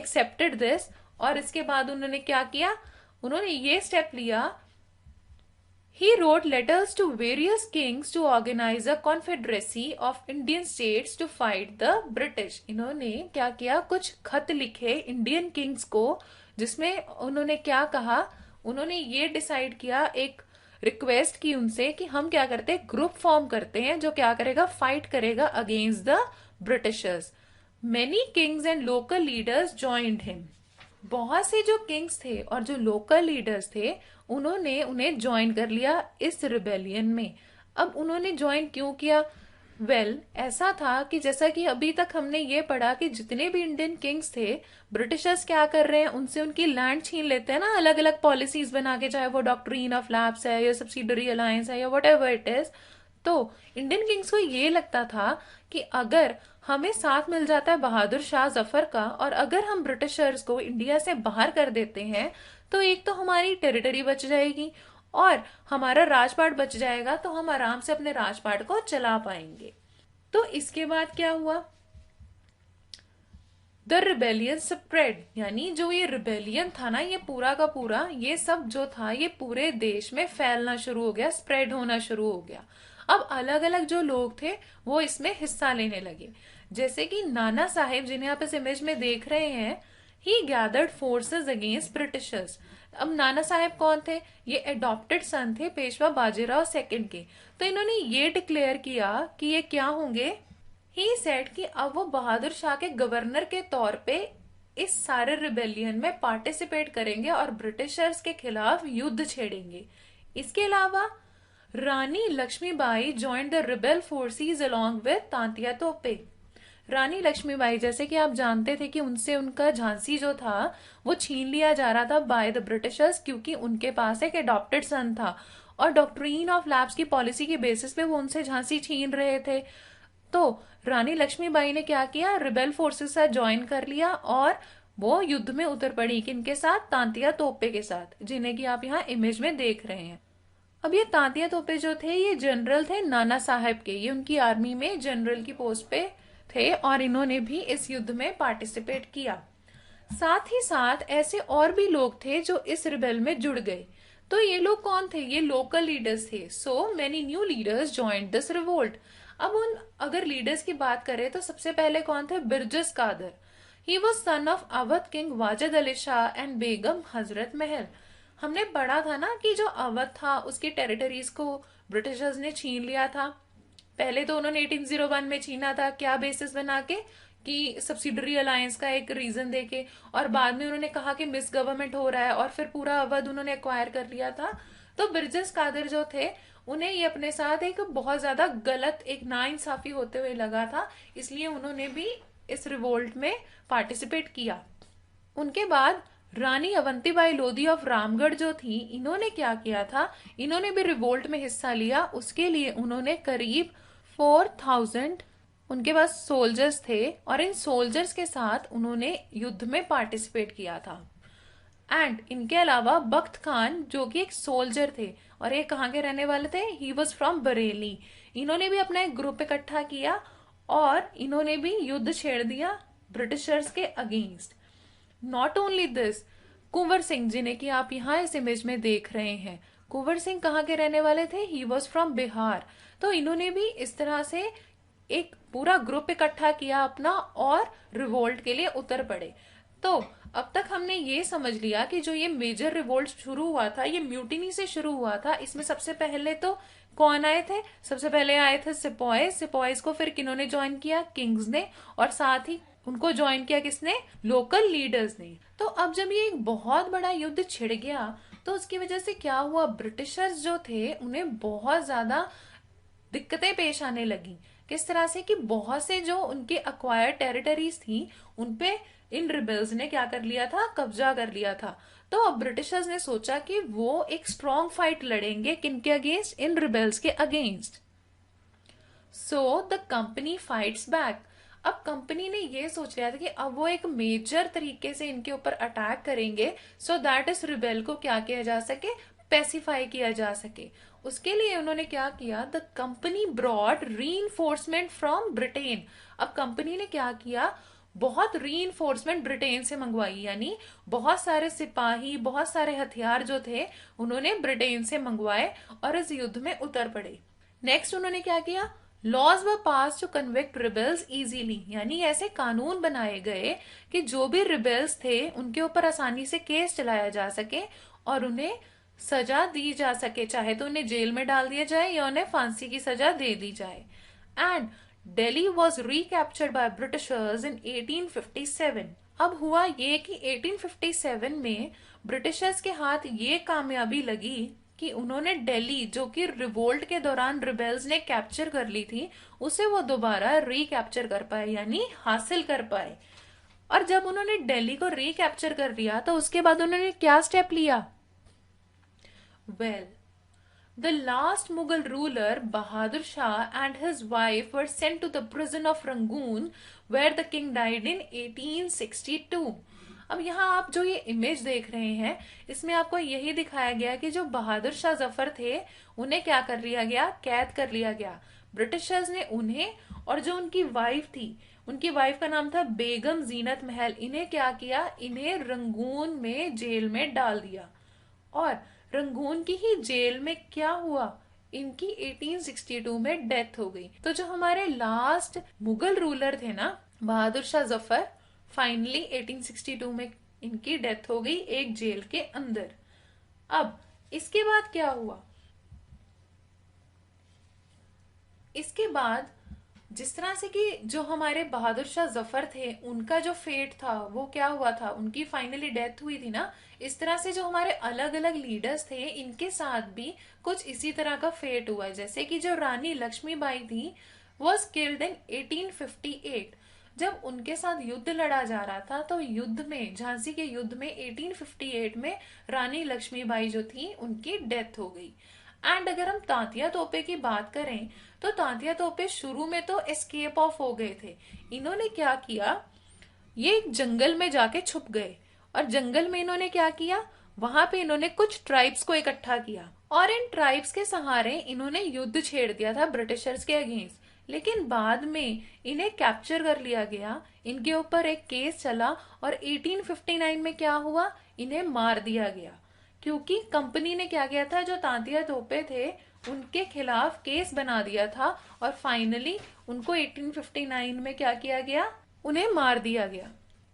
Accepted this, और इसके बाद उन्होंने क्या किया, उन्होंने ये स्टेप लिया, he wrote letters to various kings to organize a confederacy of Indian states to fight the British। इन्होंने क्या किया, कुछ खत लिखे इंडियन किंग्स को, जिसमें उन्होंने क्या कहा, उन्होंने ये डिसाइड किया, एक रिक्वेस्ट की उनसे कि हम क्या करते हैं, ग्रुप फॉर्म करते हैं जो क्या करेगा, फाइट करेगा against the Britishers. Many Kings and local leaders joined him. बहुत से जो किंग्स थे और जो लोकल लीडर्स थे, उन्होंने उन्हें ज्वाइन कर लिया इस रिबेलियन में। अब उन्होंने ज्वाइन क्यों किया, ऐसा था कि जैसा कि अभी तक हमने ये पढ़ा कि जितने भी इंडियन किंग्स थे, ब्रिटिशर्स क्या कर रहे हैं, उनसे उनकी लैंड छीन लेते हैं ना, अलग अलग पॉलिसीज बना के, चाहे वो डॉक्ट्रीन ऑफ लैप्स है या सब्सिडरी अलायंस है या वट एवर इट इज। तो इंडियन किंग्स को ये लगता था कि अगर हमें साथ मिल जाता है बहादुर शाह जफर का, और अगर हम ब्रिटिशर्स को इंडिया से बाहर कर देते हैं, तो एक तो हमारी टेरिटरी बच जाएगी और हमारा राजपाट बच जाएगा, तो हम आराम से अपने राजपाट को चला पाएंगे। तो इसके बाद क्या हुआ, द रिबेलियन स्प्रेड, यानी जो ये रिबेलियन था ना, ये पूरा का पूरा, ये सब जो था, ये पूरे देश में फैलना शुरू हो गया, स्प्रेड होना शुरू हो गया। अब अलग अलग जो लोग थे वो इसमें हिस्सा लेने लगे, जैसे कि नाना साहेब, जिन्हें आप इस इमेज में देख रहे हैं, ही गैदर्ड फोर्सेस अगेंस्ट ब्रिटिशर्स। अब नाना साहेब कौन थे, ये एडॉप्टेड सन थे पेशवा बाजीराव सेकंड के। तो इन्होंने ये डिक्लेयर किया कि ये क्या होंगे, ही सेड कि अब वो बहादुर शाह के गवर्नर के तौर पे इस सारे रिबेलियन में पार्टिसिपेट करेंगे और ब्रिटिशर्स के खिलाफ युद्ध छेड़ेंगे। इसके अलावा Rani Lakshmibai joined the rebel forces along with Tantia Tope. Rani Lakshmibai, जैसे कि आप जानते थे कि उनसे उनका झांसी जो था वो छीन लिया जा रहा था बाय द ब्रिटिशर्स, क्योंकि उनके पास एक एडॉप्टेड सन था और डॉक्ट्रीन ऑफ लैप्स की पॉलिसी के बेसिस पे वो उनसे झांसी छीन रहे थे। तो रानी लक्ष्मीबाई ने क्या किया, रिबेल फोर्सेस से ज्वाइन कर लिया और वो युद्ध में उतर पड़ी, किनके साथ, तांतिया तोपे के साथ, जिन्हें कि आप यहाँ इमेज में देख रहे हैं। अब ये तांतिया तोपे जो थे, ये जनरल थे नाना साहेब के, ये उनकी आर्मी में जनरल की पोस्ट पे थे और इन्होंने भी इस युद्ध में पार्टिसिपेट किया। साथ ही साथ ऐसे और भी लोग थे जो इस रिबेल में जुड़ गए। तो ये लोग कौन थे, ये लोकल लीडर्स थे। So many new leaders joined this revolt. अब उन अगर लीडर्स की बात करें तो सबसे पहले कौन थे, Birjis Qadr. He was son of Awadh king Wajid Ali Shah and Begum Hazrat Mahal. हमने पढ़ा था ना कि जो अवध था उसकी टेरिटरीज को ब्रिटिशर्स ने छीन लिया था। पहले तो उन्होंने 1801 में छीना था, क्या बेसिस बना के, कि सब्सिडरी अलायंस का एक रीजन देके, और बाद में उन्होंने कहा कि मिस गवर्नमेंट हो रहा है, और फिर पूरा अवध उन्होंने एक्वायर कर लिया था। तो बिरजस कादर जो थे, उन्हें ये अपने साथ एक बहुत ज्यादा गलत, एक नाइंसाफी होते हुए लगा था, इसलिए उन्होंने भी इस रिवोल्ट में पार्टिसिपेट किया। उनके बाद रानी अवंतीबाई लोधी ऑफ रामगढ़ जो थी, इन्होंने क्या किया था, इन्होंने भी रिवोल्ट में हिस्सा लिया। उसके लिए उन्होंने करीब 4000 उनके पास सोल्जर्स थे और इन सोल्जर्स के साथ उन्होंने युद्ध में पार्टिसिपेट किया था। एंड इनके अलावा बख्त खान जो कि एक सोल्जर थे, और ये कहाँ के रहने वाले थे, ही वॉज फ्रॉम बरेली। इन्होंने भी अपना एक ग्रुप इकट्ठा किया और इन्होंने भी युद्ध छेड़ दिया ब्रिटिशर्स के against. Not only this, Kunwar Singh, जिन्हें कि आप यहाँ इस इमेज में देख रहे हैं, कुंवर सिंह कहाँ के रहने वाले थे, ही वॉज फ्रॉम बिहार। तो इन्होंने भी इस तरह से एक पूरा ग्रुप इकट्ठा किया अपना और रिवोल्ट के लिए उतर पड़े। तो अब तक हमने ये समझ लिया कि जो ये मेजर रिवोल्ट शुरू हुआ था, ये म्यूटिनी से शुरू हुआ था। इसमें सबसे पहले तो कौन आए थे, सबसे पहले आए थे सिपॉयज। सिपॉयज को फिर किन्होंने ज्वाइन किया, किंग्स ने, और साथ ही उनको ज्वाइन किया किसने, लोकल लीडर्स ने। तो अब जब ये एक बहुत बड़ा युद्ध छिड़ गया, तो उसकी वजह से क्या हुआ, ब्रिटिशर्स जो थे उन्हें बहुत ज्यादा दिक्कतें पेश आने लगी। किस तरह से कि बहुत से जो उनके अक्वायर्ड टेरिटरीज थी उनपे इन रिबेल्स ने क्या कर लिया था, कब्जा कर लिया था। तो अब ब्रिटिशर्स ने सोचा कि वो एक स्ट्रॉन्ग फाइट लड़ेंगे, किनके अगेंस्ट, इन रिबेल्स के against. So the company fights back. अब कंपनी ने ये सोच लिया था कि अब वो एक मेजर तरीके से इनके ऊपर अटैक करेंगे, सो दैट इस रिबेल को क्या किया जा सके, पेसिफाई किया जा सके। उसके लिए उन्होंने क्या किया, द कंपनी ब्रॉड री फ्रॉम ब्रिटेन। अब कंपनी ने क्या किया, बहुत री ब्रिटेन से मंगवाई, यानी बहुत सारे सिपाही, बहुत सारे हथियार जो थे उन्होंने ब्रिटेन से मंगवाए और इस युद्ध में उतर पड़े। नेक्स्ट उन्होंने क्या किया, लॉज व पास टू कन्विक्ट रिबेल्स इजीली, यानी ऐसे कानून बनाए गए कि जो भी रिबेल्स थे उनके ऊपर आसानी से केस चलाया जा सके और उन्हें सजा दी जा सके, चाहे तो उन्हें जेल में डाल दिया जाए या उन्हें फांसी की सजा दे दी जाए। And Delhi was recaptured by Britishers इन 1857। अब हुआ ये कि 1857 में ब्रिटिशर्स के हाथ ये कामयाबी लगी कि उन्होंने दिल्ली, जो कि रिवोल्ट के दौरान रिबेल्स ने कैप्चर कर ली थी, उसे वो दोबारा रिकैप्चर कर पाए, यानी हासिल कर पाए। और जब उन्होंने दिल्ली को रिकैप्चर कर लिया तो उसके बाद उन्होंने क्या स्टेप लिया? Well, the last Mughal ruler, Bahadur Shah, and his wife were sent to the prison of Rangoon, where the king died in 1862. अब यहाँ आप जो ये इमेज देख रहे हैं, इसमें आपको यही दिखाया गया कि जो बहादुर शाह जफर थे उन्हें क्या कर लिया गया, कैद कर लिया गया। ब्रिटिशर्स ने उन्हें और जो उनकी वाइफ थी, उनकी वाइफ का नाम था बेगम जीनत महल, इन्हें क्या किया, इन्हें रंगून में जेल में डाल दिया। और रंगून की ही जेल में क्या हुआ, इनकी 1862 में डेथ हो गई। तो जो हमारे लास्ट मुगल रूलर थे ना, बहादुर शाह जफर, फाइनली 1862 में इनकी डेथ हो गई एक जेल के अंदर। अब इसके बाद क्या हुआ, इसके बाद जिस तरह से कि जो हमारे बहादुर शाह जफर थे उनका जो फेट था वो क्या हुआ था, उनकी फाइनली डेथ हुई थी ना, इस तरह से जो हमारे अलग अलग लीडर्स थे इनके साथ भी कुछ इसी तरह का फेट हुआ। जैसे कि जो रानी लक्ष्मीबाई थी वॉज किल्ड इन 1858। जब उनके साथ युद्ध लड़ा जा रहा था तो युद्ध में, झांसी के युद्ध में 1858 में रानी लक्ष्मीबाई जो थी उनकी डेथ हो गई। एंड अगर हम तांतिया तोपे की बात करें तो तांतिया तोपे शुरू में तो एस्केप ऑफ हो गए थे। इन्होंने क्या किया, ये जंगल में जाके छुप गए और जंगल में इन्होंने क्या किया, वहां पे इन्होंने कुछ ट्राइब्स को इकट्ठा किया और इन ट्राइब्स के सहारे इन्होंने युद्ध छेड़ दिया था ब्रिटिशर्स के अगेंस्ट। लेकिन बाद में इन्हें कैप्चर कर लिया गया, इनके ऊपर एक केस चला और 1859 में क्या हुआ, इन्हें मार दिया गया। क्योंकि कंपनी ने क्या किया था, जो तांतिया तोपे थे उनके खिलाफ केस बना दिया था और फाइनली उनको 1859 में क्या किया गया, उन्हें मार दिया गया।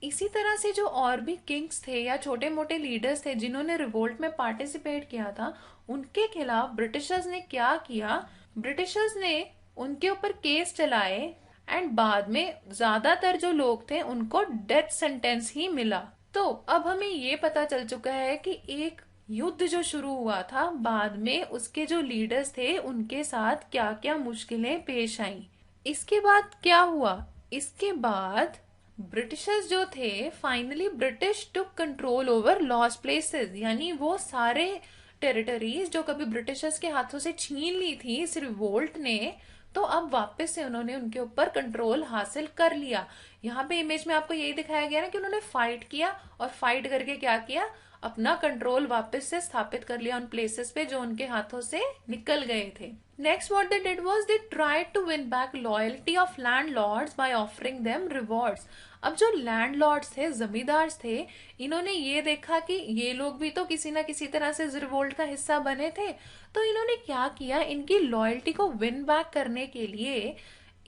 इसी तरह से जो और भी किंग्स थे या छोटे मोटे लीडर्स थे जिन्होंने रिवोल्ट में पार्टिसिपेट किया था, उनके खिलाफ ब्रिटिशर्स ने क्या किया, ब्रिटिशर्स ने उनके ऊपर केस चलाए एंड बाद में ज्यादातर जो लोग थे उनको डेथ सेंटेंस ही मिला। तो अब हमें ये पता चल चुका है कि एक युद्ध जो शुरू हुआ था, बाद में उसके जो लीडर्स थे उनके साथ क्या क्या मुश्किलें पेश आईं। इसके बाद क्या हुआ, इसके बाद ब्रिटिशर्स जो थे, फाइनली ब्रिटिश टुक कंट्रोल ओवर लॉस्ट प्लेसेस, यानी वो सारे टेरिटरीज जो कभी ब्रिटिशर्स के हाथों से छीन ली थी इस रिवोल्ट ने, तो अब वापस से उन्होंने उनके ऊपर कंट्रोल हासिल कर लिया। यहाँ पे इमेज में आपको यही दिखाया गया ना कि उन्होंने फाइट किया और फाइट करके क्या किया, अपना कंट्रोल वापस से स्थापित कर लिया उन प्लेसेस पे जो उनके हाथों से निकल गए थे। Next what they did was they tried to win back loyalty of landlords by offering them rewards. अब जो लैंडलॉर्ड्स थे, जमींदार थे, इन्होंने ये देखा कि ये लोग भी तो किसी ना किसी तरह से रिवोल्ट का हिस्सा बने थे, तो इन्होंने क्या किया, इनकी लॉयल्टी को विन बैक करने के लिए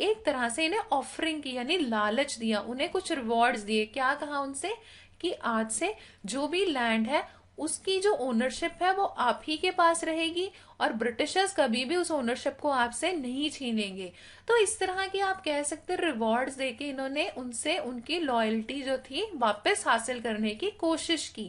एक तरह से इन्हें ऑफरिंग की, यानी लालच दिया, उन्हें कुछ रिवॉर्ड्स दिए। क्या कहा उनसे कि आज से जो भी लैंड है उसकी जो ओनरशिप है वो आप ही के पास रहेगी और ब्रिटिशर्स कभी भी उस ओनरशिप को आपसे नहीं छीनेंगे। तो इस तरह की आप कह सकते रिवॉर्ड्स देके इन्होंने उनसे उनकी लॉयल्टी जो थी वापस हासिल करने की कोशिश की।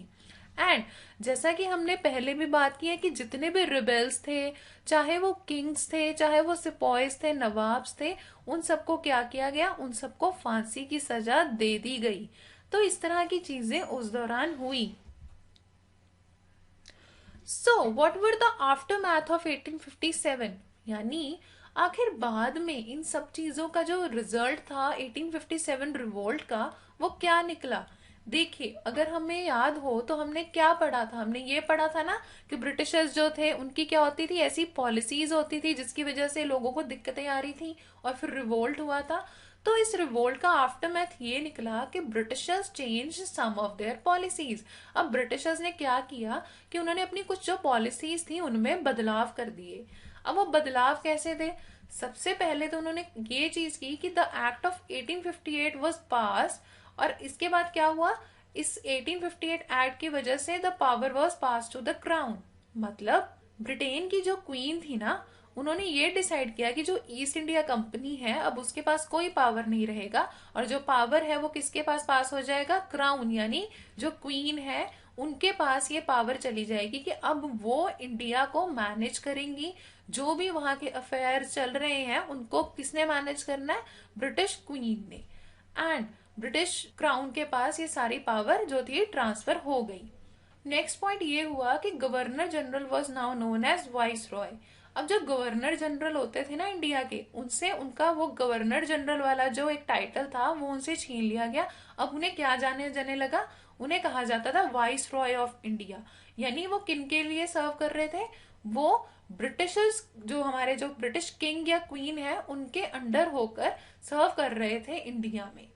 एंड जैसा कि हमने पहले भी बात की है कि जितने भी रिबेल्स थे, चाहे वो किंग्स थे, चाहे वो सिपॉइज थे, नवाब्स थे, उन सबको क्या किया गया, उन सबको फांसी की सजा दे दी गई। तो इस तरह की चीजें उस दौरान हुई। So what were the aftermath of 1857, यानी आखिर बाद में इन सब चीजों का जो रिजल्ट था 1857 रिवोल्ट का, वो क्या निकला। देखिए, अगर हमें याद हो तो हमने क्या पढ़ा था, हमने ये पढ़ा था ना कि ब्रिटिशर्स जो थे उनकी क्या होती थी, ऐसी पॉलिसीज होती थी जिसकी वजह से लोगों को दिक्कतें आ रही थी और फिर रिवोल्ट हुआ था। तो इस रिवोल्ट का आफ्टरमैथ ये निकला कि Britishers change some of their policies. अब ब्रिटिशर्स ने क्या किया कि उन्होंने अपनी कुछ जो पॉलिसीज थी उनमें बदलाव कर दिए। अब वो बदलाव कैसे थे? सबसे पहले तो उन्होंने ये चीज की कि द एक्ट ऑफ 1858 वाज पास, और इसके बाद क्या हुआ, इस 1858 एक्ट की वजह से the power was pass to the crown. मतलब ब्रिटेन की जो क्वीन थी ना, उन्होंने ये डिसाइड किया कि जो ईस्ट इंडिया कंपनी है अब उसके पास कोई पावर नहीं रहेगा, और जो पावर है वो किसके पास हो जाएगा? क्राउन, यानी जो क्वीन है उनके पास ये पावर चली जाएगी कि अब वो इंडिया को मैनेज करेंगी। जो भी वहां के अफेयर चल रहे हैं उनको किसने मैनेज करना है? ब्रिटिश क्वीन ने। एंड ब्रिटिश क्राउन के पास ये सारी पावर जो थी ट्रांसफर हो गई। नेक्स्ट पॉइंट ये हुआ कि governor general was now known as viceroy. अब जो गवर्नर जनरल होते थे ना इंडिया के, उनसे उनका वो गवर्नर जनरल वाला जो एक टाइटल था वो उनसे छीन लिया गया। अब उन्हें क्या जाने जाने लगा? उन्हें कहा जाता था वाइस रॉय ऑफ इंडिया। यानी वो किन के लिए सर्व कर रहे थे? वो ब्रिटिशर्स, जो हमारे जो ब्रिटिश किंग या क्वीन है उनके अंडर होकर सर्व कर रहे थे इंडिया में।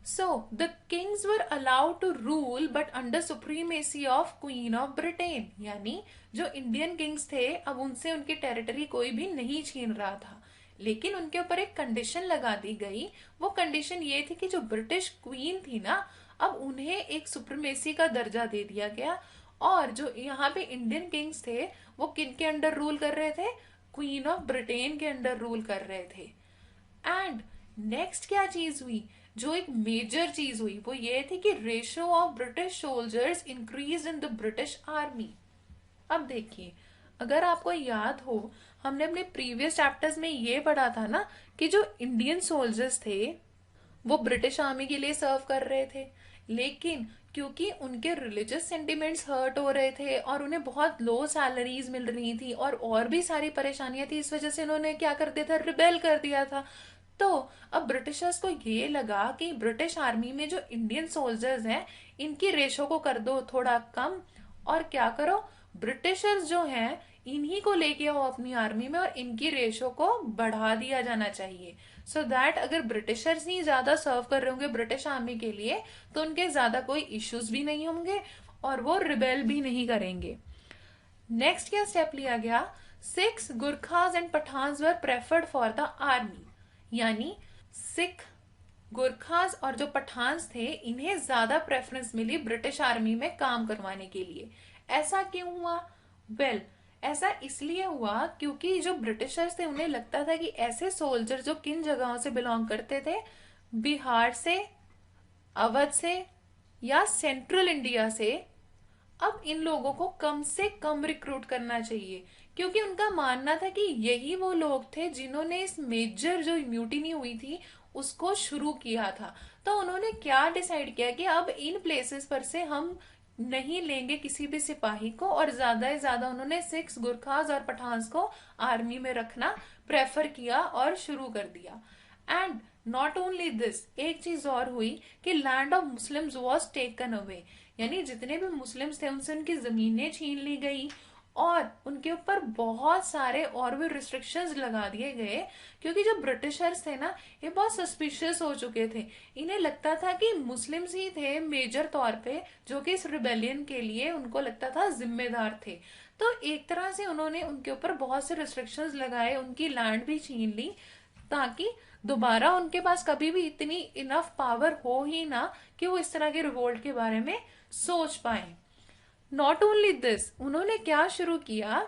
So, the kings were allowed to rule but under supremacy of Queen of Britain। यानी जो इंडियन किंग्स थे अब उनसे उनकी टेरिटरी कोई भी नहीं छीन रहा था, लेकिन उनके ऊपर एक कंडीशन लगा दी गई। वो कंडीशन ये थी कि जो ब्रिटिश क्वीन थी ना, अब उन्हें एक सुप्रीमेसी का दर्जा दे दिया गया, और जो यहाँ पे इंडियन किंग्स थे वो किन के अंडर रूल कर रहे थे? क्वीन ऑफ ब्रिटेन के अंडर रूल कर रहे थे। एंड नेक्स्ट क्या चीज हुई? जो एक मेजर चीज हुई वो ये थी कि ratio of British soldiers increase in the British army. अब देखिए, अगर आपको याद हो, हमने अपने प्रीवियस चैप्टर्स में ये पढ़ा था ना कि जो इंडियन सोल्जर्स थे वो ब्रिटिश आर्मी के लिए सर्व कर रहे थे, लेकिन क्योंकि उनके रिलीजियस सेंटिमेंट्स हर्ट हो रहे थे और उन्हें बहुत लो सैलरीज मिल रही थी और भी सारी परेशानियां थी, इस वजह से उन्होंने क्या कर दिया था? रिबेल कर दिया था। तो अब ब्रिटिशर्स को ये लगा कि ब्रिटिश आर्मी में जो इंडियन सोल्जर्स हैं इनकी रेशो को कर दो थोड़ा कम, और क्या करो, ब्रिटिशर्स जो हैं इन्हीं को लेके आओ अपनी आर्मी में और इनकी रेशो को बढ़ा दिया जाना चाहिए। सो दैट अगर ब्रिटिशर्स ही ज्यादा सर्व कर रहे होंगे ब्रिटिश आर्मी के लिए तो उनके ज्यादा कोई इश्यूज भी नहीं होंगे और वो रिबेल भी नहीं करेंगे। नेक्स्ट क्या स्टेप लिया गया? 6 गुरखास and Pathans were preferred for the army. यानी सिख, गुरखास और जो पठान्स थे इन्हें ज्यादा प्रेफरेंस मिली ब्रिटिश आर्मी में काम करवाने के लिए। ऐसा क्यों हुआ? वेल, ऐसा इसलिए हुआ क्योंकि जो ब्रिटिशर्स थे उन्हें लगता था कि ऐसे सोल्जर जो किन जगहों से बिलोंग करते थे, बिहार से, अवध से या सेंट्रल इंडिया से, अब इन लोगों को कम से कम रिक्रूट करना चाहिए, क्योंकि उनका मानना था कि यही वो लोग थे जिन्होंने इस मेजर जो म्यूटिनी हुई थी उसको शुरू किया था। तो उन्होंने क्या डिसाइड किया कि अब इन प्लेसेस पर से हम नहीं लेंगे किसी भी सिपाही को, और ज्यादा से ज्यादा उन्होंने 6 गुरखास और पठान्स को आर्मी में रखना प्रेफर किया और शुरू कर दिया। एंड नॉट ओनली दिस, एक चीज और हुई कि land of Muslims was taken away. यानी जितने भी मुस्लिम्स थे उनसे उनकी जमीनें छीन ली गई और उनके ऊपर बहुत सारे और भी रिस्ट्रिक्शंस लगा दिए गए, क्योंकि जो ब्रिटिशर्स थे ना ये बहुत सस्पिशियस हो चुके थे। इन्हें लगता था कि मुस्लिम्स ही थे मेजर तौर पे जो कि इस रिबेलियन के लिए उनको लगता था जिम्मेदार थे। तो एक तरह से उन्होंने उनके ऊपर बहुत से रिस्ट्रिक्शंस लगाए, उनकी लैंड भी छीन ली, ताकि दोबारा उनके पास कभी भी इतनी इनफ पावर हो ही ना कि वो इस तरह के रिवोल्ट के बारे में सोच पाए। नॉट ओनली दिस, उन्होंने क्या शुरू किया?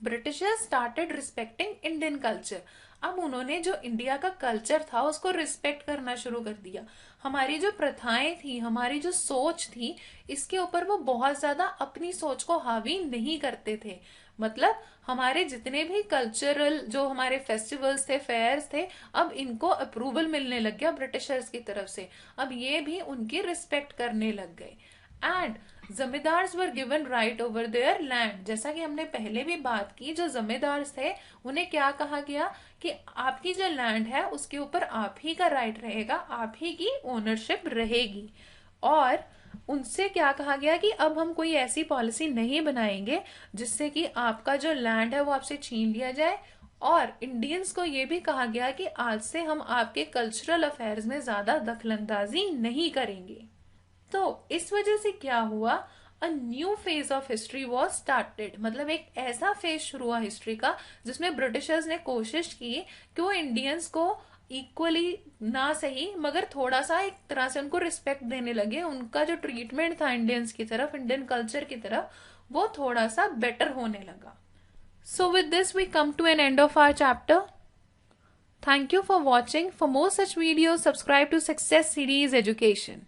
Britishers started respecting Indian culture. अब उन्होंने जो इंडिया का कल्चर था उसको रिस्पेक्ट करना शुरू कर दिया। हमारी जो प्रथाएं थी, हमारी जो सोच थी, इसके ऊपर वो बहुत ज्यादा अपनी सोच को हावी नहीं करते थे। मतलब हमारे जितने भी कल्चरल जो हमारे फेस्टिवल्स थे, फेयर्स थे, अब इनको अप्रूवल मिलने लग गया ब्रिटिशर्स की तरफ से। अब ये भी उनकी रिस्पेक्ट करने लग गए। And zamindars were given right over there land. जैसा कि हमने पहले भी बात की, जो जमींदार्स थे उन्हें क्या कहा गया कि आपकी जो लैंड है उसके ऊपर आप ही का राइट रहेगा, आप ही की ओनरशिप रहेगी। और उनसे क्या कहा गया कि अब हम कोई ऐसी पॉलिसी नहीं बनाएंगे जिससे कि आपका जो लैंड है वो आपसे छीन लिया जाए, और इंडियंस को ये भी कहा गया कि आज से हम आपके कल्चरल अफेयर्स में ज्यादा दखलंदाजी नहीं करेंगे। तो इस वजह से क्या हुआ, a new phase of history was started, मतलब एक ऐसा फेज शुरू हुआ हिस्ट्री का जिसमें ब्रिटिशर्स ने कोशिश की कि वो इंडियंस को इक्वली ना सही मगर थोड़ा सा एक तरह से उनको रिस्पेक्ट देने लगे। उनका जो ट्रीटमेंट था इंडियंस की तरफ, इंडियन कल्चर की तरफ, वो थोड़ा सा बेटर होने लगा। So with this we come to an end of our chapter. Thank you for watching. For more such videos, subscribe to Success Series Education.